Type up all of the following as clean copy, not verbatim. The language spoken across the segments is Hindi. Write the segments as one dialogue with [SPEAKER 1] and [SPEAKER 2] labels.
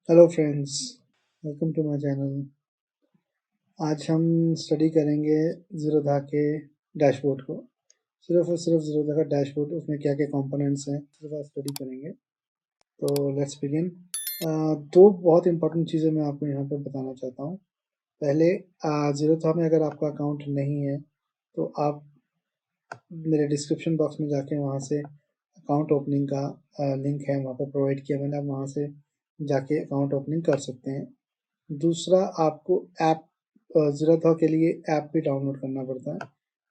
[SPEAKER 1] Hello friends, welcome to my channel. आज हम स्टडी करेंगे ज़ीरोधा के डैशबोर्ड को। सिर्फ और सिर्फ ज़ीरोधा का डैशबोर्ड, उसमें क्या क्या कंपोनेंट्स हैं सिर्फ आज स्टडी करेंगे। तो लेट्स बिगिन। दो बहुत इंपॉर्टेंट चीज़ें मैं आपको यहाँ पे बताना चाहता हूँ। पहले, ज़ीरोधा में अगर आपका अकाउंट नहीं है तो आप मेरे डिस्क्रिप्शन बॉक्स में जाके वहाँ से अकाउंट ओपनिंग का लिंक है, वहाँ पर प्रोवाइड किया मैंने। आप वहाँ से जाके अकाउंट ओपनिंग कर सकते हैं। दूसरा, आपको ऐप ज़ीरोधा के लिए ऐप भी डाउनलोड करना पड़ता है,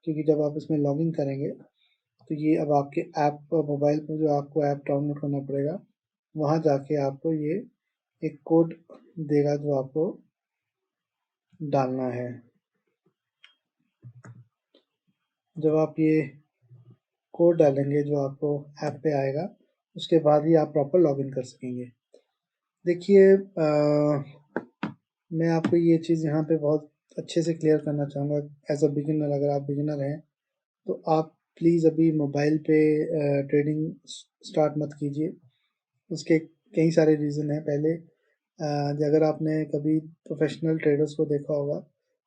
[SPEAKER 1] क्योंकि जब आप इसमें लॉगिन करेंगे तो ये अब आपके ऐप मोबाइल पर जो आपको ऐप डाउनलोड करना पड़ेगा, वहाँ जाके आपको ये एक कोड देगा जो आपको डालना है। जब आप ये कोड डालेंगे जो आपको ऐप पे आएगा, उसके बाद ही आप प्रॉपर लॉगिन कर सकेंगे। देखिए, मैं आपको ये चीज़ यहाँ पे बहुत अच्छे से क्लियर करना चाहूँगा। एज अ बिगिनर, अगर आप बिगिनर हैं तो आप प्लीज़ अभी मोबाइल पे ट्रेडिंग स्टार्ट मत कीजिए। उसके कई सारे रीज़न हैं। पहले, अगर आपने कभी प्रोफेशनल ट्रेडर्स को देखा होगा,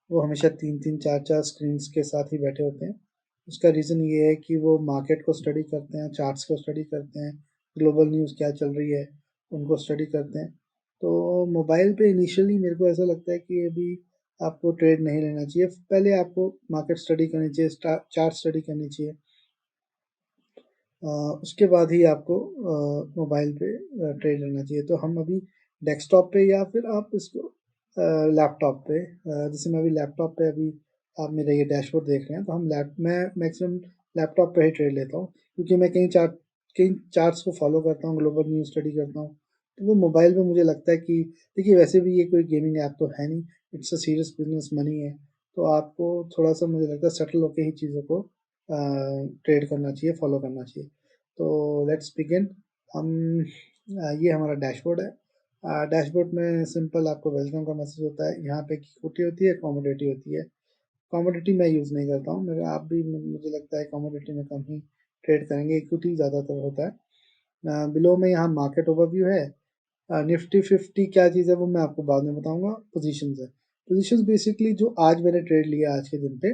[SPEAKER 1] वो हमेशा 3-3 4-4 स्क्रीन्स के साथ ही बैठे होते हैं। उसका रीज़न ये है कि वो मार्केट को स्टडी करते हैं, चार्ट्स को स्टडी करते हैं, ग्लोबल न्यूज़ क्या चल रही है उनको स्टडी करते हैं। तो मोबाइल पे इनिशियली मेरे को ऐसा लगता है कि अभी आपको ट्रेड नहीं लेना चाहिए। पहले आपको मार्केट स्टडी करनी चाहिए, चार्ट स्टडी करनी चाहिए। उसके बाद ही आपको मोबाइल पे ट्रेड लेना चाहिए। तो हम अभी डेस्कटॉप पे, या फिर आप इसको लैपटॉप पे, जैसे मैं अभी लैपटॉप पे, अभी आप मेरा ये डैशबोर्ड देख रहे हैं, तो मैं मैक्सिमम लैपटॉप पे ही ट्रेड लेता हूँ, क्योंकि मैं कई चार्ट्स को फॉलो करता हूँ, ग्लोबल न्यूज़ स्टडी करता हूँ। तो वो मोबाइल पे मुझे लगता है कि देखिए, वैसे भी ये कोई गेमिंग ऐप तो है नहीं, it's a serious business, money है। तो आपको थोड़ा सा मुझे लगता है सेटल होके ही चीज़ों को ट्रेड करना चाहिए, फॉलो करना चाहिए। तो लेट्स बिगिन। हम ये हमारा डैशबोर्ड है। डैशबोर्ड में सिंपल आपको वेलकम का मैसेज होता है। यहाँ पे इक्विटी होती है, कमोडिटी होती है। कमोडिटी मैं यूज़ नहीं करता हूँ, मेरा आप भी, मुझे लगता है कमोडिटी में कम ही ट्रेड करेंगे, इक्विटी ज़्यादातर होता है। बिलो में यहाँ मार्केट ओवरव्यू है। निफ्टी 50 क्या चीज़ है वो मैं आपको बाद में बताऊंगा। पोजीशंस है, पोजीशंस बेसिकली जो आज मैंने ट्रेड लिया आज के दिन पे,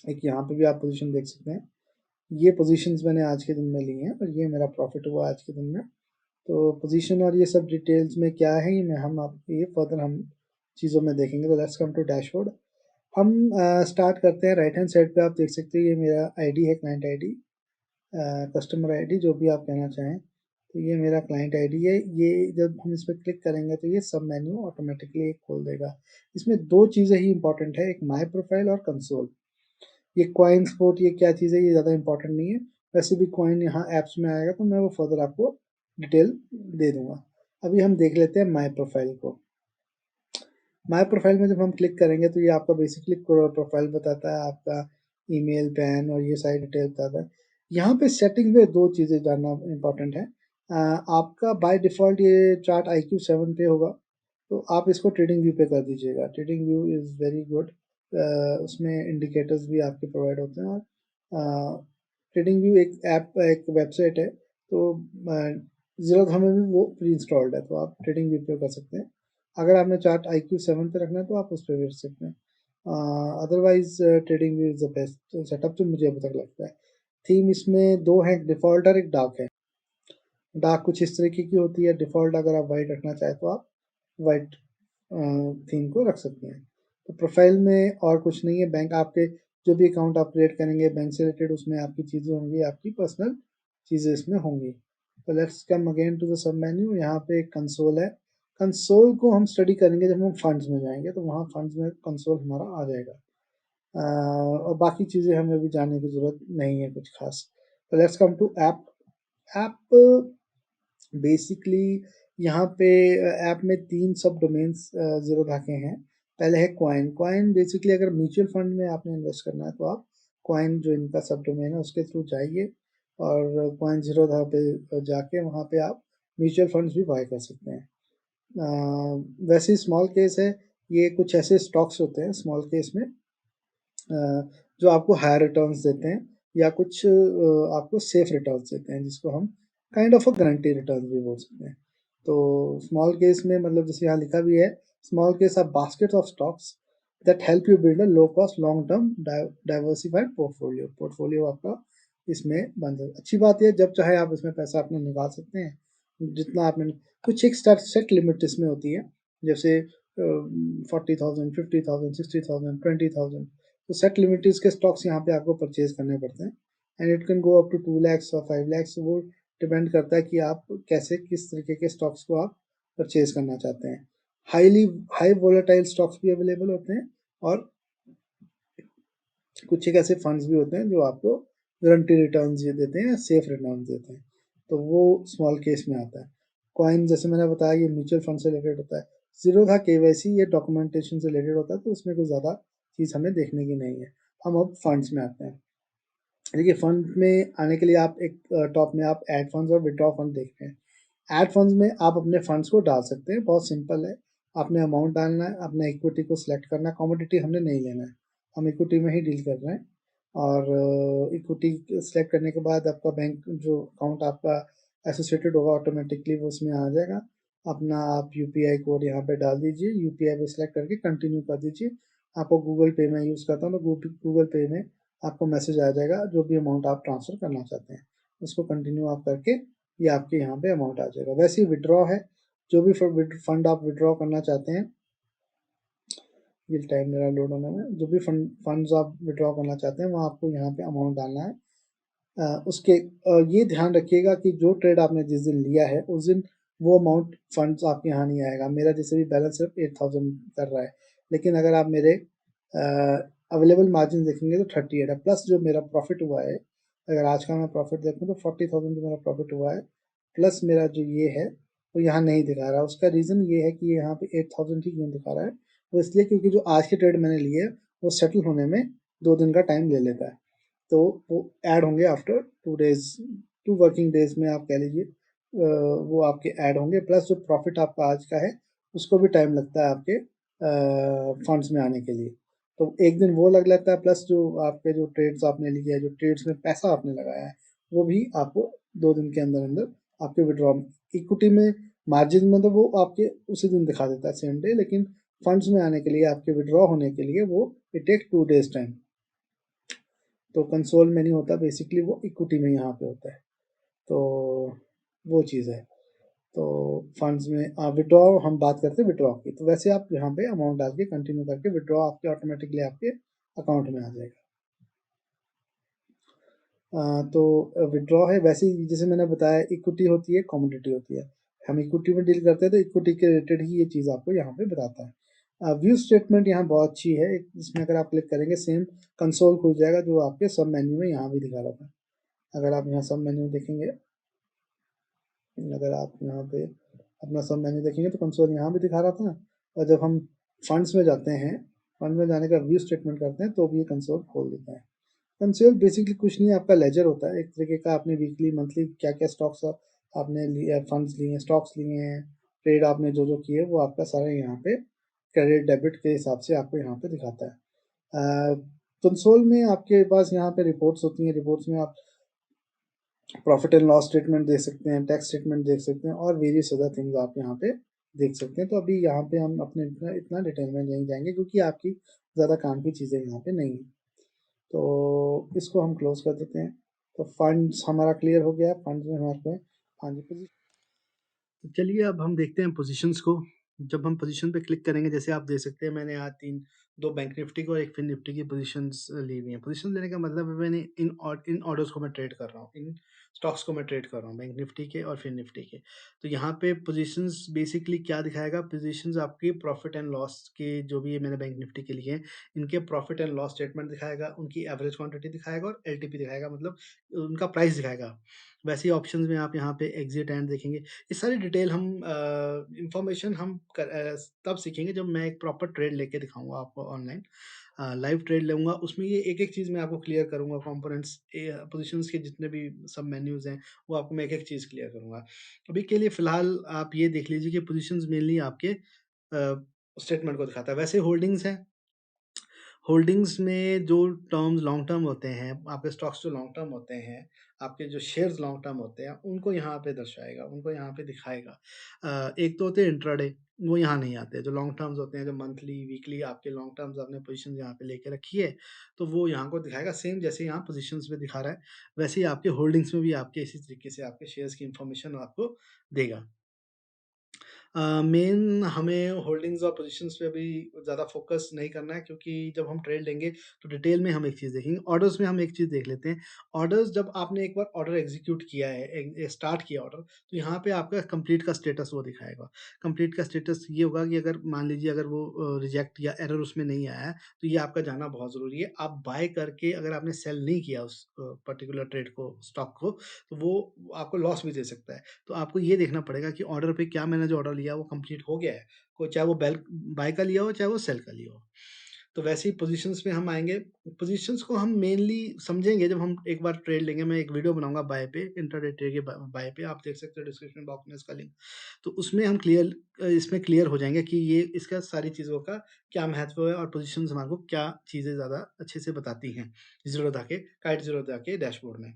[SPEAKER 1] एक यहाँ पे भी आप पोजीशन देख सकते हैं। ये पोजीशंस मैंने आज के दिन में ली हैं और ये मेरा प्रॉफिट हुआ आज के दिन में। तो पोजीशन और ये सब डिटेल्स में क्या है, ये मैं हम आपको ये फर्दर हम चीज़ों में देखेंगे। तो लेट्स कम टू डैशबोर्ड। हम स्टार्ट करते हैं। राइट हैंड साइड पे आप देख सकते हैं, ये मेरा आईडी है, क्लाइंट आईडी, कस्टमर आईडी, जो भी आप कहना चाहें। तो ये मेरा क्लाइंट आईडी है। ये जब हम इस पर क्लिक करेंगे तो ये सब मेन्यू ऑटोमेटिकली खोल देगा। इसमें दो चीज़ें ही इंपॉर्टेंट है, एक माई प्रोफाइल और कंसोल। ये कॉइन स्पोर्ट, ये क्या चीज़ है, ये ज़्यादा इंपॉर्टेंट नहीं है। वैसे भी कॉइन यहाँ ऐप्स में आएगा तो मैं वो फर्दर आपको डिटेल दे दूंगा। अभी हम देख लेते हैं माई प्रोफाइल को। माई प्रोफाइल में जब हम क्लिक करेंगे तो ये आपका बेसिकली प्रोफाइल बताता है, आपका ईमेल, पैन और ये सारी डिटेल बताता है। यहाँ पे सेटिंग में दो चीज़ें जानना इंपॉर्टेंट है। आपका बाय डिफ़ॉल्ट ये चार्ट IQ 7 पे होगा, तो आप इसको ट्रेडिंग व्यू पे कर दीजिएगा। Trading view is very good. उसमें इंडिकेटर्स भी आपके प्रोवाइड होते हैं। और ट्रेडिंग व्यू एक ऐप, एक वेबसाइट है, तो ज़ीरोधा में भी वो प्री इंस्टॉल्ड है, तो आप ट्रेडिंग व्यू पे कर सकते हैं। अगर आपने चार्ट IQ 7 पे रखना है तो आप उस पर भी रख सकते हैं। Otherwise trading view is the best setup जो मुझे अभी तक लगता है। थीम इसमें दो हैं, एक डिफ़ॉल्ट और एक डार्क है। डार्क कुछ इस तरीके की होती है, डिफ़ॉल्ट अगर आप वाइट रखना चाहें तो आप वाइट थीम को रख सकते हैं। तो प्रोफाइल में और कुछ नहीं है। बैंक, आपके जो भी अकाउंट आप क्रिएट करेंगे बैंक से रिलेटेड, उसमें आपकी चीज़ें होंगी, आपकी पर्सनल चीज़ें इसमें होंगी। तो let's come again to the sub menu. यहाँ पे एक कंसोल है। कंसोल को हम स्टडी करेंगे जब हम फंड्स में जाएंगे, तो वहाँ फंड्स में कंसोल हमारा आ जाएगा। और बाकी चीज़ें हमें अभी जानने की ज़रूरत नहीं है कुछ खास। तो let's come to app. App basically यहाँ पे ऐप में 3 सब डोमेन्स ज़ीरोधा के हैं। पहले है कॉइन। कॉइन बेसिकली अगर म्यूचुअल फंड में आपने इन्वेस्ट करना है तो आप कॉइन, जो इनका सब डोमेन है, उसके थ्रू जाइए और कॉइन ज़ीरोधा पे जाके वहाँ पे आप म्यूचुअल फंड्स भी बाय कर सकते हैं। वैसे ही स्मॉल केस है, ये कुछ ऐसे स्टॉक्स होते हैं स्मॉल केस में जो आपको हायर रिटर्न्स देते हैं, या कुछ आपको सेफ रिटर्न्स देते हैं, जिसको हम kind of a guarantee return भी बोल सकते हैं। तो स्मॉल केस में मतलब जैसे यहाँ लिखा भी है, small case are basket of stocks that help you build a low cost long term diversified portfolio. Portfolio आपका इसमें बन जाए। अच्छी बात है, जब चाहे आप इसमें पैसा अपना निकाल सकते हैं जितना आपने, कुछ एक सेट लिमिट इसमें होती है, जैसे 40,000, 50,000, 60,000, 20,000, तो सेट लिमिट के स्टॉक्स यहाँ पे आपको परचेज करने पड़ते हैं। And it can go up to 2 lakhs और 5 lakhs, वो डिपेंड करता है कि आप कैसे किस तरीके के स्टॉक्स को आप परचेज करना चाहते हैं। हाई वोलेटाइल स्टॉक्स भी अवेलेबल होते हैं, और कुछ एक ऐसे फंड्स भी होते हैं जो आपको गारंटी रिटर्न्स ये देते हैं, सेफ रिटर्न्स देते हैं, तो वो स्मॉल केस में आता है। कॉइन जैसे मैंने बताया ये म्यूचुअल फंड से रिलेटेड होता है। जीरो था केवाईसी, ये डॉक्यूमेंटेशन से रिलेटेड होता है, तो उसमें कोई ज़्यादा चीज़ हमें देखने की नहीं है। हम अब फंड्स में आते हैं। देखिए फंड में आने के लिए आप एक टॉप में आप एड फंड्स और विड्रॉ फंड देख रहे हैं। एड फंड्स में आप अपने फंड्स को डाल सकते हैं, बहुत सिंपल है। आपने अमाउंट डालना है, अपने इक्विटी को सिलेक्ट करना है, कमोडिटी हमने नहीं लेना है, हम इक्विटी में ही डील कर रहे हैं। और इक्विटी सिलेक्ट करने के बाद आपका बैंक जो अकाउंट आपका एसोसिएटेड होगा ऑटोमेटिकली वो उसमें आ जाएगा। अपना आप यूपीआई कोड यहाँ पे डाल दीजिए, यूपीआई पे सिलेक्ट करके कंटिन्यू कर दीजिए। आपको गूगल पे में यूज़ करता हूँ तो गूगल पे में आपको मैसेज आ जाएगा, जो भी अमाउंट आप ट्रांसफ़र करना चाहते हैं उसको कंटिन्यू आप करके ये आपके यहाँ पे अमाउंट आ जाएगा। वैसे ही विड्रॉ है, जो भी फंड आप विड्रॉ करना चाहते हैं, ये टाइम मेरा लोड होने में, जो भी फंड्स आप विड्रॉ करना चाहते हैं वहाँ आपको यहाँ पे अमाउंट डालना है। उसके ये ध्यान रखिएगा कि जो ट्रेड आपने जिस दिन लिया है उस दिन वो अमाउंट फंड्स आपके यहाँ नहीं आएगा। मेरा जैसे भी बैलेंस सिर्फ 8,000 कर रहा है, लेकिन अगर आप मेरे अवेलेबल मार्जिन देखेंगे तो 38 है, प्लस जो मेरा प्रॉफिट हुआ है, अगर आज का मैं प्रॉफिट देखूँ तो 40,000 जो मेरा प्रॉफिट हुआ है, प्लस मेरा जो ये है वो यहाँ नहीं दिखा रहा। उसका रीज़न ये है कि यहाँ पे 8,000 ही क्यों दिखा रहा है, वो इसलिए क्योंकि जो आज के ट्रेड मैंने लिए वो सेटल होने में 2 दिन का टाइम ले लेता है, तो वो ऐड होंगे आफ्टर 2 डेज, 2 वर्किंग डेज में आप कह लीजिए, वो आपके ऐड होंगे। प्लस जो प्रॉफिट आपका आज का है उसको भी टाइम लगता है आपके फंड्स में आने के लिए, तो एक दिन वो लग लेता है, प्लस जो आपके जो ट्रेड्स आपने लिए है, जो ट्रेड्स में पैसा आपने लगाया है, वो भी आपको 2 दिन के अंदर अंदर आपके विड्रॉ। इक्विटी में मार्जिन में तो वो आपके उसी दिन दिखा देता है, सेम डे, लेकिन फंड्स में आने के लिए आपके विड्रॉ होने के लिए वो इट टेक 2 डेज टाइम। तो कंसोल में नहीं होता, बेसिकली वो इक्विटी में यहाँ पे होता है, तो वो चीज़ है। तो फंड्स में विड्रॉ हम बात करते हैं विड्रॉ की, तो वैसे आप यहाँ पे अमाउंट डाल के कंटिन्यू करके विड्रॉ आपके ऑटोमेटिकली आपके अकाउंट में आ जाएगा। तो विड्रॉ है, वैसे ही जैसे मैंने बताया इक्विटी होती है, कमोडिटी होती है। हम इक्विटी में डील करते हैं तो इक्विटी के रिलेटेड ही ये चीज़ आपको यहाँ पे बताता है। व्यू स्टेटमेंट यहाँ बहुत अच्छी है, इसमें अगर आप क्लिक करेंगे सेम कंसोल खुल जाएगा जो आपके सब मेन्यू में यहाँ भी दिखा रहा था। अगर आप यहाँ सब मेन्यू देखेंगे, अगर आप यहाँ पे अपना सब मेन्यू देखेंगे तो कंसोल यहाँ भी दिखा रहा था, और जब हम फंड्स में जाते हैं, फंड में जाने का व्यू स्टेटमेंट करते हैं तो भी ये कंसोल खोल देता है। कंसोल बेसिकली कुछ नहीं, आपका लेजर होता है एक तरीके का, आपने वीकली मंथली क्या क्या स्टॉक्स आपने लिए, फंड्स लिए हैं, स्टॉक्स लिए हैं, ट्रेड आपने जो जो किए वो आपका सारा यहाँ पे क्रेडिट डेबिट के हिसाब से आपको यहाँ पे दिखाता है। कंसोल में आपके पास यहाँ पे रिपोर्ट्स होती हैं, रिपोर्ट्स में आप प्रॉफिट एंड लॉस स्टेटमेंट देख सकते हैं, टैक्स स्टेटमेंट देख सकते हैं, और वेरियस अदर थिंग्स आप यहाँ पे देख सकते हैं। तो अभी यहाँ पे हम अपने इतना डिटेल में नहीं जाएंगे क्योंकि आपकी ज़्यादा काम की चीज़ें यहाँ पे नहीं है, तो इसको हम क्लोज कर देते हैं। तो फंड्स हमारा क्लियर हो गया, फंड्स में हमारे पे, हाँ जी पोजीशन। तो चलिए अब हम देखते हैं पोजीशंस को। जब हम पोजीशन पे क्लिक करेंगे, जैसे आप देख सकते हैं मैंने आज दो बैंक निफ्टी को और एक फिन निफ्टी की पोजीशंस ली हुई हैं। पोजीशन लेने का मतलब है मैंने इन ऑर्डर्स को मैं ट्रेड कर रहा हूँ, इन स्टॉक्स को मैं ट्रेड कर रहा हूँ, बैंक निफ्टी के और फिन निफ्टी के। तो यहाँ पे पोजीशंस बेसिकली क्या दिखाएगा, पोजीशंस आपकी प्रॉफिट एंड लॉस के, जो भी मैंने बैंक निफ्टी के लिए हैं इनके प्रॉफिट एंड लॉस स्टेटमेंट दिखाएगा, उनकी एवरेज क्वांटिटी दिखाएगा और एलटीपी दिखाएगा, मतलब उनका प्राइस दिखाएगा। वैसे ही ऑप्शंस में आप यहाँ पे एग्जिट एंड देखेंगे। ये सारी डिटेल हम इंफॉर्मेशन हम तब सीखेंगे जब मैं एक प्रॉपर ट्रेड लेके दिखाऊंगा आपको ऑनलाइन, लाइव ट्रेड लूँगा, उसमें ये एक-एक चीज़ मैं आपको क्लियर करूँगा, कंपोनेंट्स पोजीशंस के जितने भी सब मेन्यूज़ हैं, वो आपको मैं एक-एक चीज़ क्लियर करूँगा। अभी के लिए फ़िलहाल आप ये देख लीजिए कि पोजीशंस मेनली आपके स्टेटमेंट को दिखाता है। वैसे होल्डिंग्स हैं, होल्डिंग्स में जो टर्म्स लॉन्ग टर्म होते हैं, आपके स्टॉक्स जो लॉन्ग टर्म होते हैं, आपके जो शेयर्स लॉन्ग टर्म होते हैं, उनको यहाँ पे दर्शाएगा, उनको यहाँ पे दिखाएगा। एक तो होते हैं इंट्राडे, वो यहाँ नहीं आते। जो लॉन्ग टर्म्स होते हैं, जो मंथली, वीकली आपके लॉन्ग टर्म्स आपने पोज़ीशन यहाँ पे लेके रखी है, तो वो यहाँ को दिखाएगा। सेम जैसे यहाँ पोज़ीशंस में दिखा रहा है, वैसे ही आपके होल्डिंग्स में भी आपके इसी तरीके से आपके शेयर्स की इन्फॉर्मेशन आपको देगा। मेन हमें होल्डिंग्स और पोजीशंस पे अभी ज़्यादा फोकस नहीं करना है, क्योंकि जब हम ट्रेड लेंगे तो डिटेल में हम एक चीज़ देखेंगे। ऑर्डर्स में हम एक चीज़ देख लेते हैं। ऑर्डर्स, जब आपने एक बार ऑर्डर एग्जीक्यूट किया है, स्टार्ट किया ऑर्डर, तो यहाँ पे आपका कंप्लीट का स्टेटस वो दिखाएगा। कंप्लीट का स्टेटस ये होगा कि अगर मान लीजिए अगर वो रिजेक्ट या एरर उसमें नहीं आया है, तो ये आपका जानना बहुत ज़रूरी है। आप बाय करके अगर आपने सेल नहीं किया उस पर्टिकुलर ट्रेड को, स्टॉक को, तो वो आपको लॉस भी दे सकता है। तो आपको ये देखना पड़ेगा कि ऑर्डर पे क्या मैंने जो ऑर्डर लिया वो कंप्लीट हो गया है। कोई चाहे वो बाय का लिया हो, चाहे वो सेल का लिया हो। तो वैसे ही पोजीशंस में हम आएँगे। पोजीशंस को हम मेनली समझेंगे जब हम एक बार ट्रेड लेंगे। मैं एक वीडियो बनाऊँगा बाय पे, इंट्राडे ट्रेड के बाय पे, आप देख सकते हो डिस्क्रिप्शन बॉक्स में इसका लिंक। तो उसमें हम इसमें क्लियर हो जाएँगे कि ये इसका सारी चीज़ों का क्या महत्व है, और पोजीशंस हमारे को क्या चीज़ें ज़्यादा अच्छे से बताती हैं, ज़ीरोधा के काइट ज़ीरोधा के डैशबोर्ड में।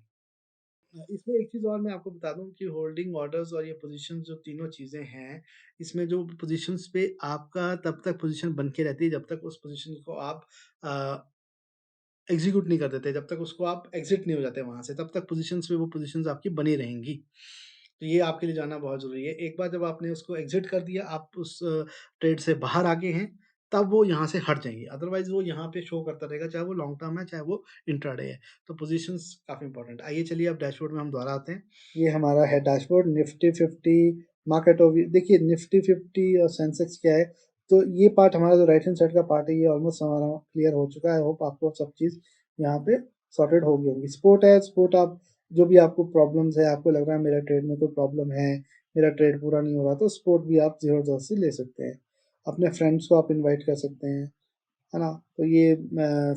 [SPEAKER 1] इसमें एक चीज़ और मैं आपको बता दूँ कि होल्डिंग ऑर्डर्स और ये पोज़ीशंस, जो तीनों चीज़ें हैं, इसमें जो पोज़ीशंस पे आपका तब तक पोज़ीशन बन के रहती है जब तक उस पोज़ीशन को आप अ, एग्ज़ीक्यूट नहीं कर देते, जब तक उसको आप एग्ज़िट नहीं हो जाते वहाँ से, तब तक पोज़ीशंस पे वो पोज़ीशंस आपकी बनी रहेंगी। तो ये आपके लिए जानना बहुत ज़रूरी है। एक बार जब आपने उसको एग्ज़िट कर दिया, आप उस ट्रेड से बाहर आ गए हैं, तब वो यहाँ से हट जाएँगी। अदरवाइज़ वो यहाँ पे शो करता रहेगा, चाहे वो लॉन्ग टर्म है, चाहे वो इंट्राडे है। तो पोज़ीशंस काफ़ी इम्पोर्टेंट है। आइए चलिए अब डैशबोर्ड में हम दोबारा आते हैं। ये हमारा है डैशबोर्ड, निफ्टी 50 मार्केट ओवरव्यू। देखिए निफ्टी 50 और सेंसेक्स क्या है, तो ये पार्ट हमारा जो राइट हैंड साइड का पार्ट है, ये ऑलमोस्ट हमारा क्लियर हो चुका है। आई होप आपको सब चीज़ यहाँ पे सॉर्टेड हो गई होंगी। स्पोर्ट है, स्पोर्ट आप जो भी आपको प्रॉब्लम्स है, आपको लग रहा है मेरा ट्रेड में कोई प्रॉब्लम है, मेरा ट्रेड पूरा नहीं हो रहा, तो स्पोर्ट भी आप ज़बरदस्ती ले सकते हैं। अपने फ्रेंड्स को आप इनवाइट कर सकते हैं, है ना? तो ये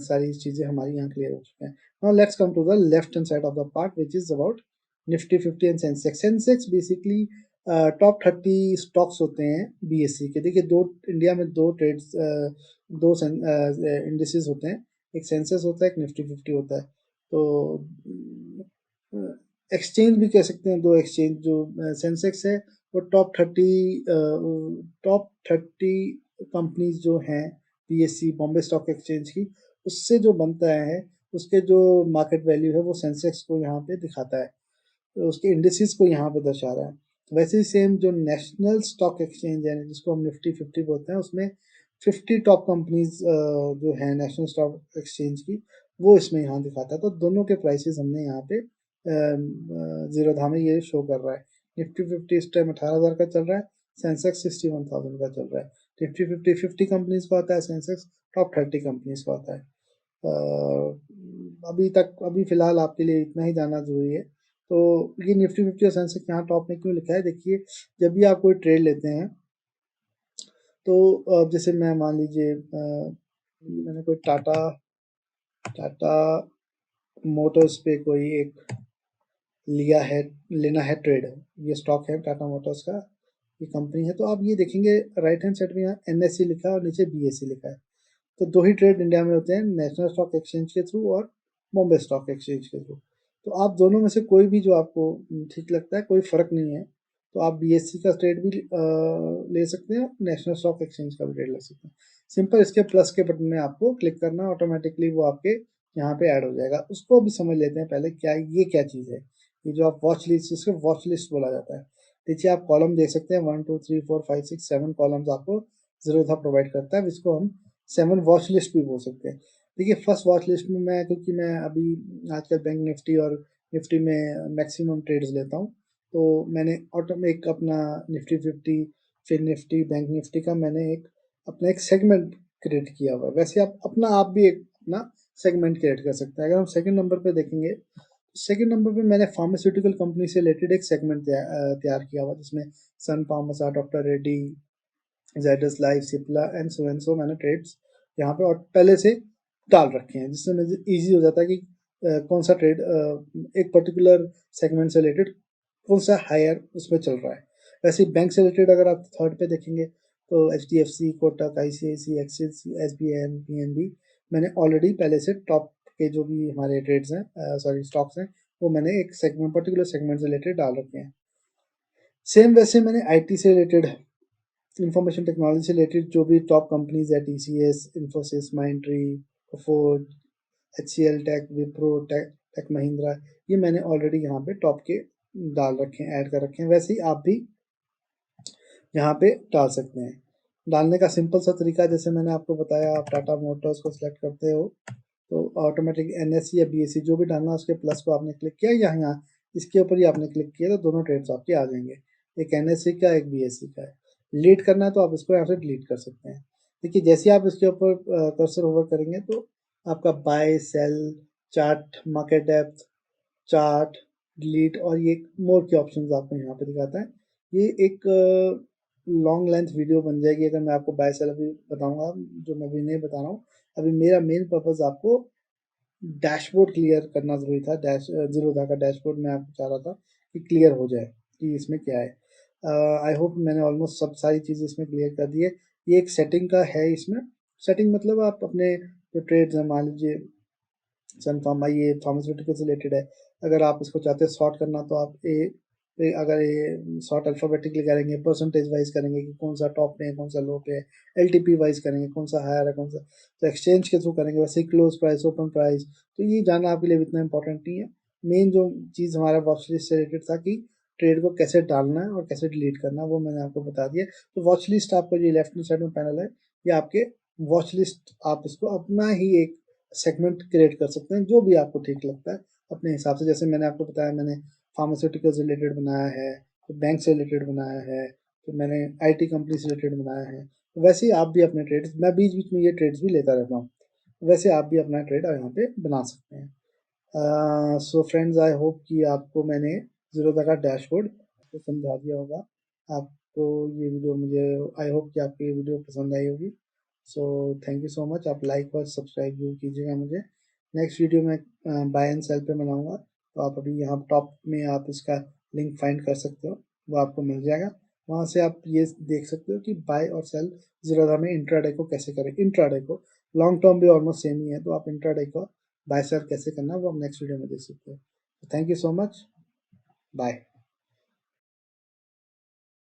[SPEAKER 1] सारी चीज़ें हमारी यहाँ क्लियर हो चुकी हैं। Now let's come to the left hand side of the part which is about Nifty 50 and Sensex. Sensex basically top 30 stocks होते हैं बीएसई के। देखिए दो इंडिया में दो ट्रेड्स, दो इंडिसेस होते हैं, एक सेंसेक्स होता है, एक निफ्टी 50 होता है। तो एक्सचेंज भी कह सकते हैं, दो एक्सचेंज। जो सेंसेक्स है वो टॉप 30 कंपनीज जो हैं पीएससी, बॉम्बे स्टॉक एक्सचेंज की, उससे जो बनता है, उसके जो मार्केट वैल्यू है वो सेंसेक्स को यहाँ पे दिखाता है, तो उसके इंडिसेस को यहाँ पे दर्शा रहा है। वैसे ही सेम जो नेशनल स्टॉक एक्सचेंज है, जिसको हम निफ्टी 50 बोलते हैं, उसमें 50 टॉप कंपनीज जो है नेशनल स्टॉक एक्सचेंज की, वो इसमें यहाँ दिखाता है। तो दोनों के प्राइसेस हमने यहाँ पे जीरोधा में ये शो कर रहा है। निफ्टी 50 इस टाइम 18,000 का चल रहा है, सेंसेक्स 61,000 का चल रहा है। निफ्टी 50 50 कंपनीज का होता है, सेंसेक्स टॉप 30 कंपनीज का होता है। अभी फिलहाल आपके लिए इतना ही जानना जरूरी है। तो ये निफ्टी 50 और सेंसेक्स यहाँ टॉप में क्यों लिखा है? देखिए जब भी आप कोई ट्रेड लेते हैं, तो जैसे मैं मान लीजिए मैंने कोई टाटा टाटा मोटर्स पे कोई एक लिया है, लेना है ट्रेड, ये स्टॉक है टाटा मोटर्स का, ये कंपनी है। तो आप ये देखेंगे राइट हैंड साइड में यहाँ एनएससी लिखा है और नीचे बीएससी लिखा है। तो दो ही ट्रेड इंडिया में होते हैं, नेशनल स्टॉक एक्सचेंज के थ्रू और बॉम्बे स्टॉक एक्सचेंज के थ्रू। तो आप दोनों में से कोई भी जो आपको ठीक लगता है, कोई फ़र्क नहीं है। तो आप बीएससी का ट्रेड भी ले सकते हैं, नेशनल स्टॉक एक्सचेंज का भी ट्रेड ले सकते हैं। सिंपल इसके प्लस के बटन में आपको क्लिक करना, ऑटोमेटिकली वो आपके यहाँ पे ऐड हो जाएगा। उसको भी समझ लेते हैं पहले, क्या चीज़ है। ये जो आप वॉच लिस्ट, इसको वॉच लिस्ट बोला जाता है। देखिए आप कॉलम देख सकते हैं, 1 2 3 4 5 6 7 कॉलम्स आपको जीरोधा प्रोवाइड करता है, जिसको हम 7 वॉच लिस्ट भी बोल सकते हैं। देखिए फर्स्ट वॉच लिस्ट में मैं, क्योंकि मैं अभी आजकल बैंक निफ्टी और निफ्टी में मैक्सिमम ट्रेड्स लेता हूँ, तो मैंने ऑटोमेटिक अपना निफ्टी 50, फिर निफ्टी, बैंक निफ्टी का मैंने अपना एक सेगमेंट क्रिएट किया हुआ है। वैसे आप भी एक अपना सेगमेंट क्रिएट कर सकते हैं। अगर हम सेकंड नंबर पे देखेंगे, सेकंड नंबर पे मैंने फार्मास्यूटिकल कंपनी से रिलेटेड एक सेगमेंट तैयार किया हुआ, जिसमें सन फार्मासा, doctor Reddy, Zydus life, Cipla and so मैंने ट्रेड्स यहाँ पे और पहले से डाल रखे हैं, जिससे मुझे ईजी हो जाता है कि कौन सा ट्रेड एक पर्टिकुलर सेगमेंट से रिलेटेड कौन सा हायर उसमें चल रहा है। वैसे ही बैंक से रिलेटेड अगर आप थर्ड पे देखेंगे, तो HDFC, Kotak, ICICI, axis, SBI, PNB, मैंने ऑलरेडी पहले से टॉप के जो भी हमारे ट्रेड्स हैं, सॉरी स्टॉक्स हैं, वो मैंने एक सेगमेंट, पर्टिकुलर सेगमेंट से रिलेटेड डाल रखे हैं। सेम वैसे मैंने आईटी से रिलेटेड, इंफॉर्मेशन टेक्नोलॉजी से रिलेटेड जो भी टॉप कंपनीज है, TCS, Infosys, Mindtree, Coforge, HCL tech, Wipro tech, tech Mahindra, ये मैंने ऑलरेडी यहाँ पे टॉप के डाल रखे हैं, ऐड कर रखे हैं। वैसे ही आप भी यहाँ पे डाल सकते हैं। डालने का सिंपल सा तरीका, जैसे मैंने आपको बताया, आप टाटा मोटर्स को सिलेक्ट करते हो तो ऑटोमेटिक एनएससी या बीएससी जो भी डालना है उसके प्लस को आपने क्लिक किया, या यहाँ इसके ऊपर ही आपने क्लिक किया तो दोनों ट्रेड्स आपके आ जाएंगे, एक एनएससी का, एक बीएससी का है। डिलीट करना है तो आप इसको यहाँ से डिलीट कर सकते हैं। देखिए जैसे आप इसके ऊपर कर्सर ओवर करेंगे तो आपका buy, sell, chart, market depth, chart, delete और ये मोर के ऑप्शंस आपको यहाँ पे दिखाता है। ये एक लॉन्ग लेंथ वीडियो बन जाएगी अगर मैं आपको बाय सेल अभी बताऊंगा, जो मैं अभी नहीं बता रहा हूँ। अभी मेरा मेन पर्पज आपको डैशबोर्ड क्लियर करना जरूरी था। जीरोधा का डैशबोर्ड मैं आपको चाह रहा था कि क्लियर हो जाए कि इसमें क्या है। आई होप मैंने ऑलमोस्ट सब सारी चीज़ इसमें क्लियर कर दी है। ये एक सेटिंग का है इसमें। सेटिंग मतलब आप अपने जो ट्रेड्स हैं, मान लीजिए सन फार्मा, ये फार्मास्यूटिकल से रिलेटेड है, अगर आप इसको चाहते हैं सॉर्ट करना तो आप अगर ये सॉर्ट अल्फ़ाबेटिकली करेंगे, परसेंटेज वाइज करेंगे कि कौन सा टॉप पे है, कौन सा लो पे है, एलटीपी वाइज करेंगे कौन सा हायर है कौन सा, तो एक्सचेंज के थ्रू करेंगे, वैसे ही क्लोज प्राइस, ओपन प्राइस, तो ये जानना आपके लिए इतना इंपॉर्टेंट नहीं है। मेन जो चीज़ हमारा वॉच लिस्ट से रिलेटेड था कि ट्रेड को कैसे डालना है और कैसे डिलीट करना है, वो मैंने आपको बता दिया। तो वॉच लिस्ट आपको जो लेफ्ट साइड में पैनल है, ये आपके वॉच लिस्ट, आप इसको अपना ही एक सेगमेंट क्रिएट कर सकते हैं जो भी आपको ठीक लगता है अपने हिसाब से। जैसे मैंने आपको बताया, मैंने फार्मास्यूटिकल से रिलेटेड बनाया है, तो बैंक से रिलेटेड बनाया है, तो मैंने आईटी कंपनी से रिलेटेड बनाया है। तो वैसे ही आप भी अपने ट्रेड्स, मैं बीच बीच में ये ट्रेड्स भी लेता रहता हूँ, वैसे आप भी अपना ट्रेड यहाँ पे बना सकते हैं। सो फ्रेंड्स, आई होप कि आपको मैंने जीरोधा का डैशबोर्ड आपको समझा दिया होगा। आपको ये वीडियो, मुझे आई होप कि आपको ये वीडियो पसंद आई होगी। So thank you so much. आप लाइक और सब्सक्राइब जरूर कीजिएगा मुझे। नेक्स्ट वीडियो में बाय एंड सेल पे बनाऊंगा, तो आप अभी यहाँ टॉप में आप इसका लिंक फाइंड कर सकते हो, वो आपको मिल जाएगा। वहाँ से आप ये देख सकते हो कि बाय और सेल जीरोधा में इंट्राडे को कैसे करें। इंट्राडे को, लॉन्ग टर्म भी ऑलमोस्ट सेम ही है, तो आप इंट्राडे को बाय सेल कैसे करना है वो हम नेक्स्ट वीडियो में देख सकते हैं। Thank you so much. Bye.